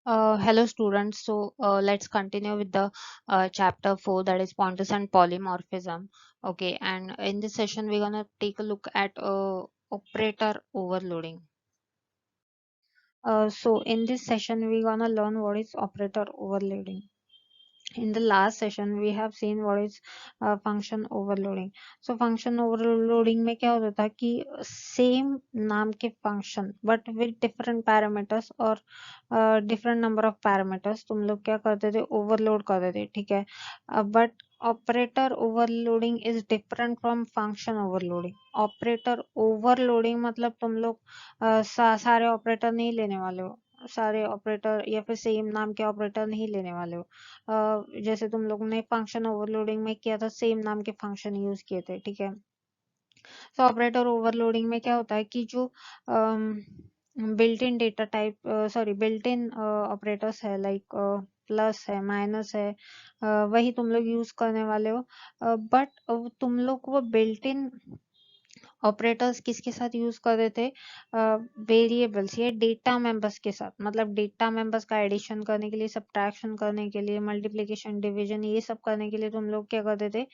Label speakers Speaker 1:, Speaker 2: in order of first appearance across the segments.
Speaker 1: Hello students. Let's continue with the chapter 4, that is pointers and polymorphism. Okay, and in this session we're gonna take a look at operator overloading. So in this session we're gonna learn what is operator overloading. In the last session we have seen what is function overloading. So function overloading में क्या होता था कि same नाम के function but with different parameters और different number of parameters तुम लोग क्या करते थे, ओवरलोड करते थे, ठीक है. But operator overloading is different from function overloading. Operator overloading मतलब तुम लोग सारे ऑपरेटर नहीं लेने वाले हो, सारे ऑपरेटर या फिर सेम नाम के ऑपरेटर नहीं लेने वाले हो. जैसे तुम लोग ने फंक्शन ओवरलोडिंग में किया था, सेम नाम के फंक्शन यूज किए थे, ठीक है. तो ऑपरेटर ओवरलोडिंग में क्या होता है कि जो built in data type, sorry built in operators है, लाइक प्लस है, माइनस है, वही तुम लोग यूज करने वाले हो. बट तुम लोग वो बिल्ट इन ऑपरेटर्स किसके साथ यूज कर रहे थे, वेरिएबल्स या डेटा मेंबर्स के साथ. मतलब डेटा मेंबर्स का एडिशन करने के लिए, सब्ट्रैक्शन करने के लिए, मल्टीप्लिकेशन, डिवीजन, ये सब करने के लिए तुम लोग क्या करते थे,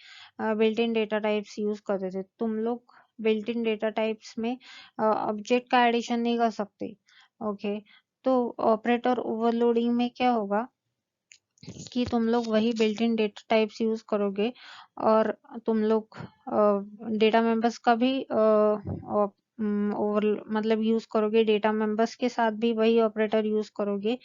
Speaker 1: built in data types use करते थे. तुम लोग बिल्ट इन डेटा टाइप्स में ऑब्जेक्ट का एडिशन नहीं कर सकते. ओके, तो ऑपरेटर ओवरलोडिंग में क्या होगा कि तुम लोग वही built in data types use करोगे और तुम लोग डेटा मेंबर्स का भी ओवर मतलब यूज करोगे, डेटा मेंबर्स के साथ भी वही ऑपरेटर यूज करोगे.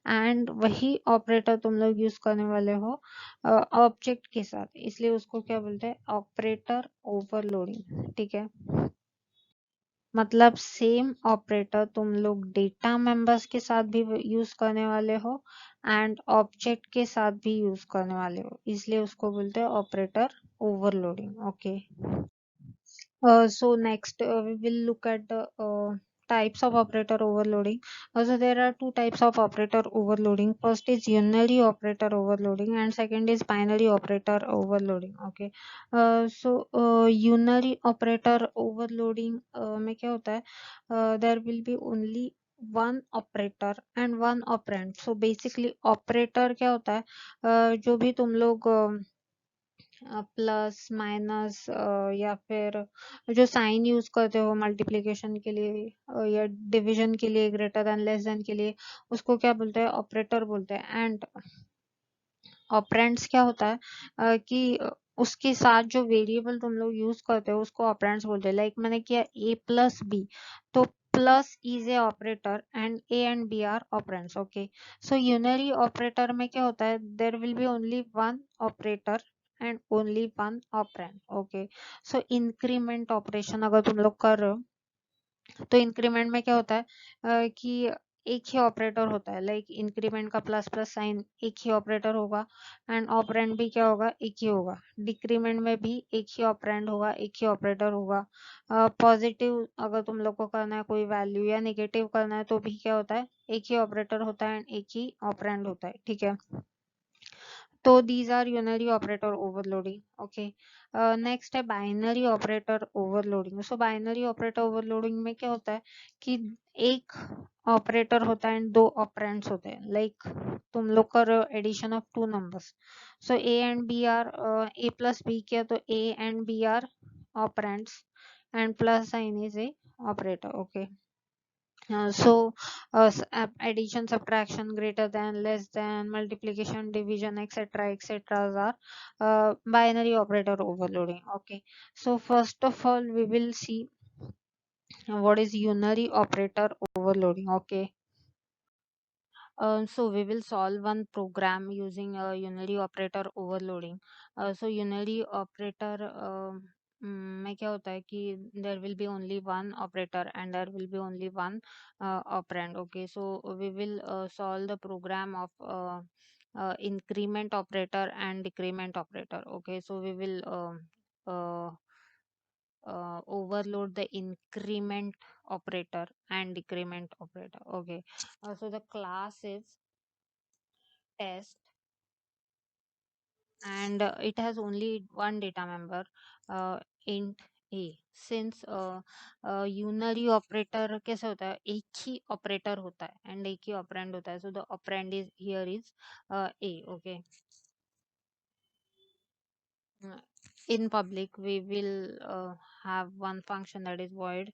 Speaker 1: एंड वही ऑपरेटर तुम लोग यूज करने वाले हो ऑब्जेक्ट के साथ, इसलिए उसको क्या बोलते हैं, ऑपरेटर ओवरलोडिंग, ठीक है. मतलब सेम ऑपरेटर तुम लोग डेटा मेंबर्स के साथ भी यूज करने वाले हो एंड ऑब्जेक्ट के साथ भी यूज करने वाले हो, इसलिए उसको बोलते हैं operator overloading. Okay. So next we will look at the types of operator overloading. So there are two types of operator overloading. First is unary operator overloading and second is binary operator overloading. Okay. Unary operator overloading में क्या होता है, there will be only one operator and one operand. So basically operator क्या होता है, जो भी तुम लोग प्लस माइनस या फिर जो साइन यूज करते हो मल्टीप्लिकेशन के लिए या डिवीजन के लिए, ग्रेटर देन लेस देन के लिए, उसको क्या बोलते हैं, ऑपरेटर बोलते हैं. एंड ऑपरेंड्स क्या होता है, कि उसके साथ जो वेरिएबल तुम लोग यूज करते हो उसको ऑपरेंड्स बोलते हैं. लाइक मैंने किया a प्लस बी, तो plus is a operator and a and b are operands. Okay. So unary operator में क्या होता है, there will be only one operator and only one operand. Okay. So increment operation अगर तुम लोग कर रहे हो, तो इंक्रीमेंट में क्या होता है, कि एक ही ऑपरेटर होता है. लाइक इंक्रीमेंट का प्लस प्लस साइन एक ही ऑपरेटर होगा एंड ऑपरेंड भी क्या होगा, एक ही होगा. डिक्रीमेंट में भी एक ही ऑपरेंड होगा, एक ही ऑपरेटर होगा. पॉजिटिव अगर तुम लोग को करना है कोई वैल्यू या नेगेटिव करना है तो भी क्या होता है, एक ही ऑपरेटर होता है एंड एक ही ऑपरेंड होता है, ठीक है. तो these are unary operator overloading. Okay. Next है binary operator overloading. So binary operator overloading में क्या होता है कि एक ऑपरेटर होता है एंड दो ऑपरेंड्स होते हैं. लाइक तुम लोग कर addition of two numbers, so a and b are, a plus b किया तो a and b are operands and plus sign is a operator. Okay. Addition, subtraction, greater than, less than, multiplication, division, etc., are binary operator overloading. Okay. So first of all, we will see what is unary operator overloading. Okay. So we will solve one program using unary operator overloading. So unary operator में क्या होता है कि there will be only one operator and there will be only one operand. Okay, so we will solve the program of increment operator and decrement operator. Okay, so we will overload the increment operator and decrement operator. Okay. So the class is test and it has only one data member, int a since unary operator कैसे होता है, एक ही operator होता है and एक ही operand होता है, so the operand is here is a. Okay, in public we will have one function that is void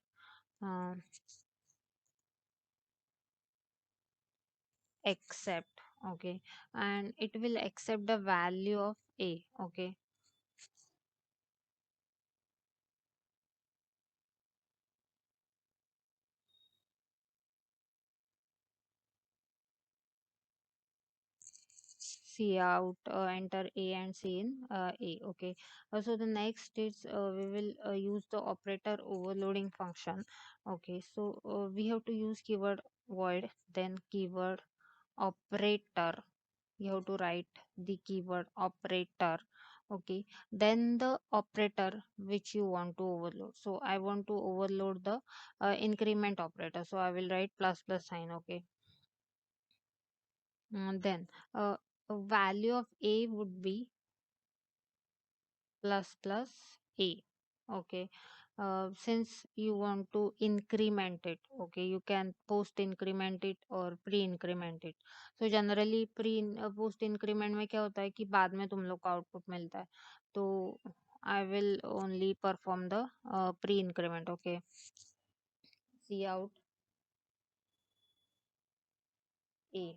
Speaker 1: uh, accept. Okay, and it will accept the value of a. Okay, C out, enter A and C in A. Okay, so the next is we will use the operator overloading function. Okay, so we have to use keyword void, then keyword operator. You have to write the keyword operator. Okay, then the operator which you want to overload. So I want to overload the increment operator, so I will write plus plus sign. Okay. Then value of a would be plus plus a. Okay, since you want to increment it, okay, you can post increment it or pre increment it. So generally pre post increment में क्या होता है कि बाद में तुम लोग को आउटपुट मिलता है, तो I will only perform the pre increment. Okay, C out a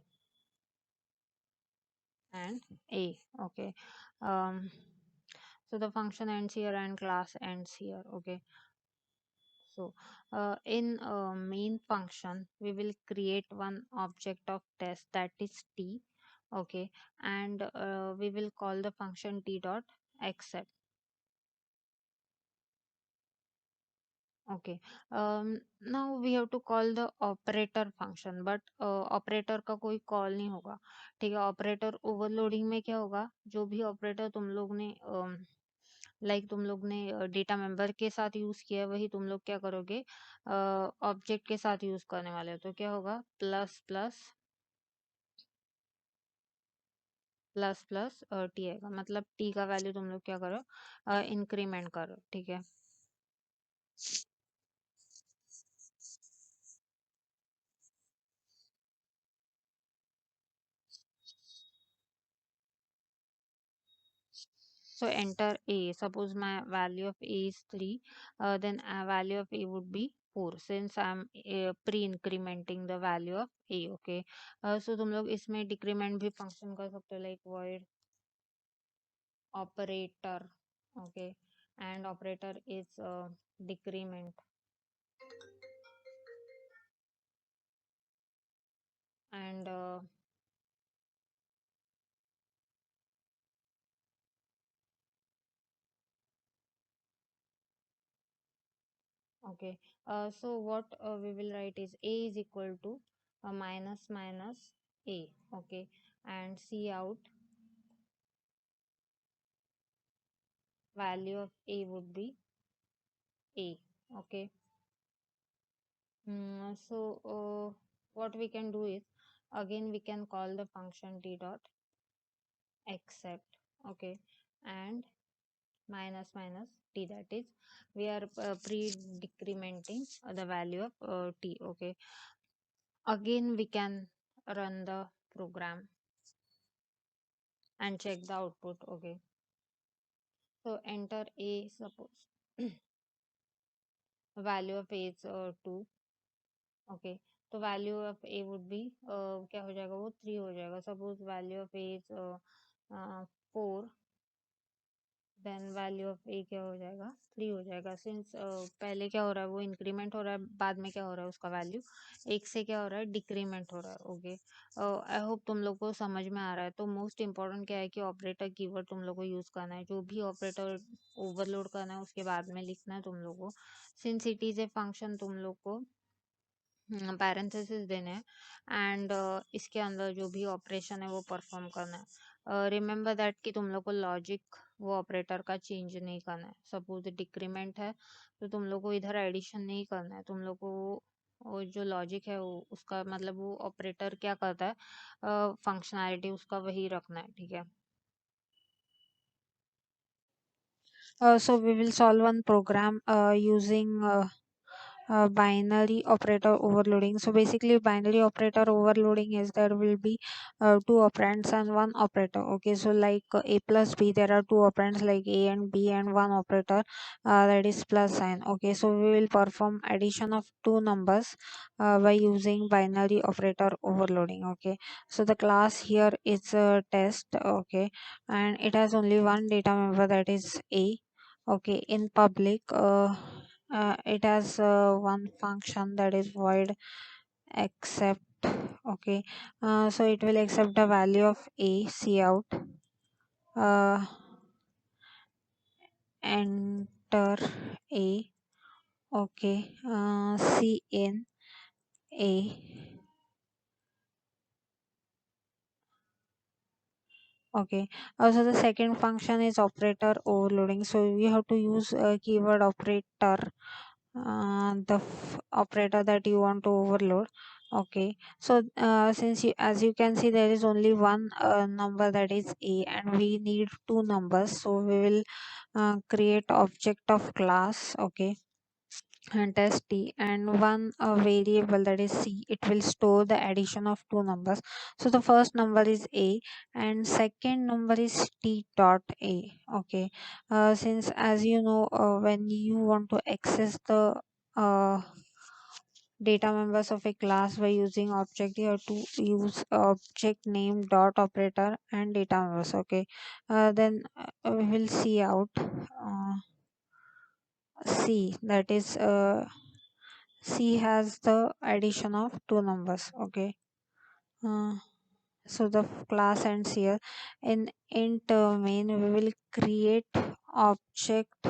Speaker 1: and a. Okay, um so the function ends here and class ends here. Okay, so in main function, we will create one object of test that is t. Okay, and we will call the function t dot accept. Okay, now we have to call the operator function, but operator का कोई call नहीं होगा. ठीक है, operator overloading में क्या होगा, जो भी ऑपरेटर तुम लोग ने तुम लोग ने डेटा मेंबर के साथ यूज किया है, वही तुम लोग क्या करोगे ऑब्जेक्ट के साथ यूज करने वाले हो. तो क्या होगा, plus plus plus plus T आएगा, मतलब टी का वैल्यू तुम लोग क्या करो, इंक्रीमेंट करो. ठीक है, so enter a. Suppose my value of a is 3, then value of a would be 4, since I'm pre-incrementing the value of a. Okay, so तुम लोग इसमें decrement भी function कर सकते हो, like void operator. Okay, and operator is decrement, and okay, so what we will write is a is equal to minus minus a. Okay, and C out value of a would be a. Okay, so what we can do is, again we can call the function t dot accept. Okay, and minus minus t, that is we are pre-decrementing the value of t. Okay, again we can run the program and check the output. Okay, so enter a. Suppose value of a is 2. Okay, तो value of a would be क्या हो जाएगा, वो 3 हो जाएगा. Suppose value of a is 4, then value of a क्या हो जाएगा, 3 हो जाएगा. सिंस पहले क्या हो रहा है, वो इंक्रीमेंट हो रहा है, बाद में क्या हो रहा है, उसका वैल्यू एक से क्या हो रहा है, डिक्रीमेंट हो रहा है. ओके, आई होप तुम लोग को समझ में आ रहा है. तो मोस्ट इंपॉर्टेंट क्या है कि ऑपरेटर कीवर्ड तुम लोग को यूज करना है, जो भी ऑपरेटर ओवरलोड करना है उसके बाद में लिखना है तुम लोग को. Since it is a function, तुम लोग को पैरेंथेसिस देने हैं, एंड इसके अंदर जो भी ऑपरेशन है वो परफॉर्म करना है. रिमेंबर दैट कि तुम लोग को लॉजिक वो ऑपरेटर का चेंज नहीं करना है. सपोज डिक्रीमेंट है तो तुम लोग को इधर एडिशन नहीं करना है, तुम लोग को वो जो लॉजिक है वो उसका मतलब वो ऑपरेटर क्या करता है, फंक्शनैलिटी उसका वही रखना है. ठीक है, So we will solve one program using binary operator overloading. So basically binary operator overloading is there will be two operands and one operator. Okay, so like a plus b, there are two operands like a and b and one operator that is plus sign. Okay, so we will perform addition of two numbers by using binary operator overloading. Okay, so the class here is a test. Okay, and it has only one data member, that is a. Okay, in public it has one function, that is void accept. Okay, so it will accept the value of a, cout, uh, enter a. Okay, cin a. Okay, so the second function is operator overloading. So we have to use a keyword operator, the operator that you want to overload. Okay, so since you, as you can see, there is only one number, that is a, and we need two numbers, so we will create object of class. Okay, and test t, and one variable, that is c. It will store the addition of two numbers. So the first number is a and second number is t dot a. Okay, since as you know, when you want to access the uh, data members of a class by using object, you have to use object name dot operator and data members. Okay, then we will see out c, that is C has the addition of two numbers. Okay, uh, so the class ends here. In int main, we will create object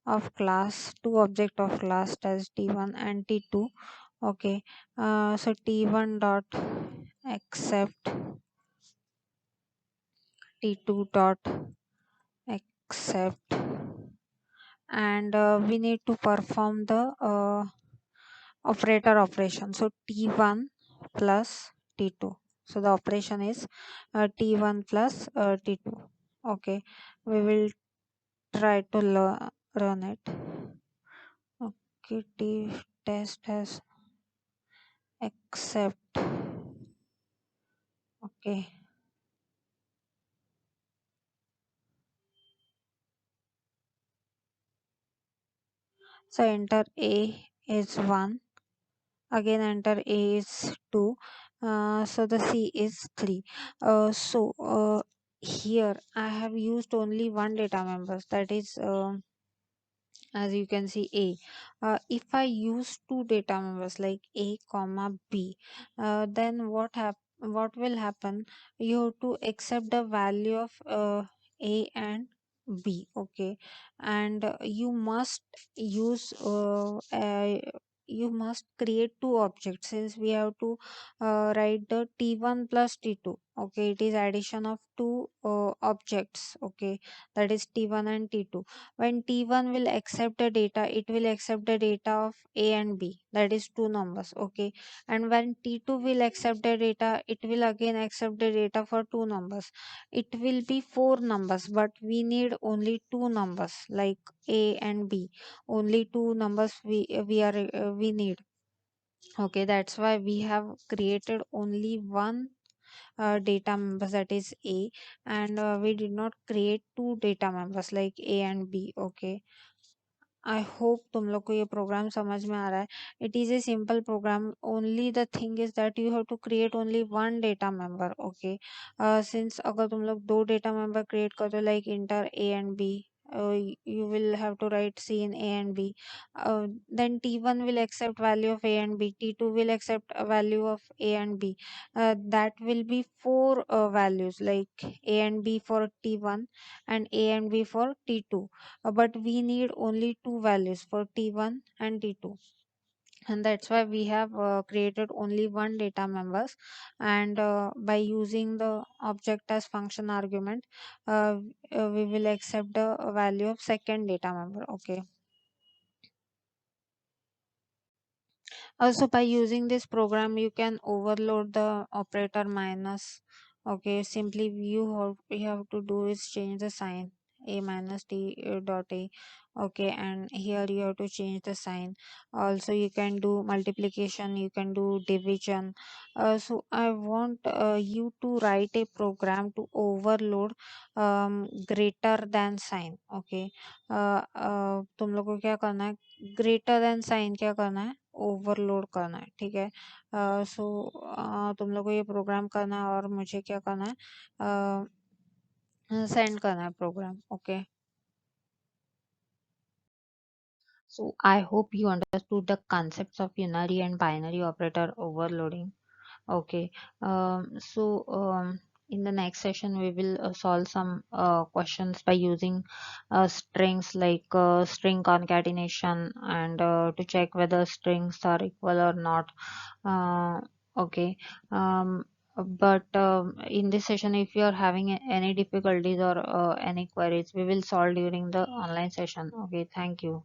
Speaker 1: of class, two object of class, as t1 and t2. Okay, so t1 dot accept, t2 dot accept, and we need to perform the operator operation. So t1 plus t2. So the operation is t1 plus t2. Okay, we will try to run it. Okay, t test has accept. Okay, so enter a is 1, again enter a is 2, so the c is 3. Here I have used only one data members, that is as you can see a. If I use two data members like a comma b, then what will happen, you have to accept the value of a and b. Okay, and you must create two objects, since we have to write the t1 plus t2. Okay, it is addition of two objects. Okay, that is t1 and t2. When t1 will accept the data, it will accept the data of a and b, that is two numbers. Okay, and when t2 will accept the data, it will again accept the data for two numbers. It will be four numbers, but we need only two numbers like a and b. Only two numbers we need. Okay, that's why we have created only one data members, that is a, and we did not create two data members like a and b. Okay, I hope तुम लोग को ये programme समझ में आ रहा है. It is a simple program, only the thing is that you have to create only one data member. Okay, since अगर तुम लोग दो डेटा मेंबर क्रिएट कर दो like int a and b, you will have to write c in a and b. Then t1 will accept value of a and b, t2 will accept a value of a and b. That will be four values like a and b for t1 and a and b for t2. But we need only two values for t1 and t2, and that's why we have created only one data members. And by using the object as function argument, uh, we will accept the value of second data member. Okay, also by using this program you can overload the operator minus. Okay, simply you have to do is change the sign a minus t dot a. Okay, and here you have to change the sign. Also you can do multiplication, you can do division. So I want you to write a program to overload greater than sign. Okay, तुम लोग को क्या करना है, greater than sign क्या करना है, overload करना है, ठीक है। सो तुम लोग को ये प्रोग्राम करना है और मुझे क्या करना है, सेंड करना है program. Okay, so I hope you understood the concepts of unary and binary operator overloading. Okay, in the next session we will solve some questions by using strings like string concatenation and to check whether strings are equal or not. uh, okay, but in this session if you are having any difficulties or any queries, we will solve during the online session. Okay, thank you.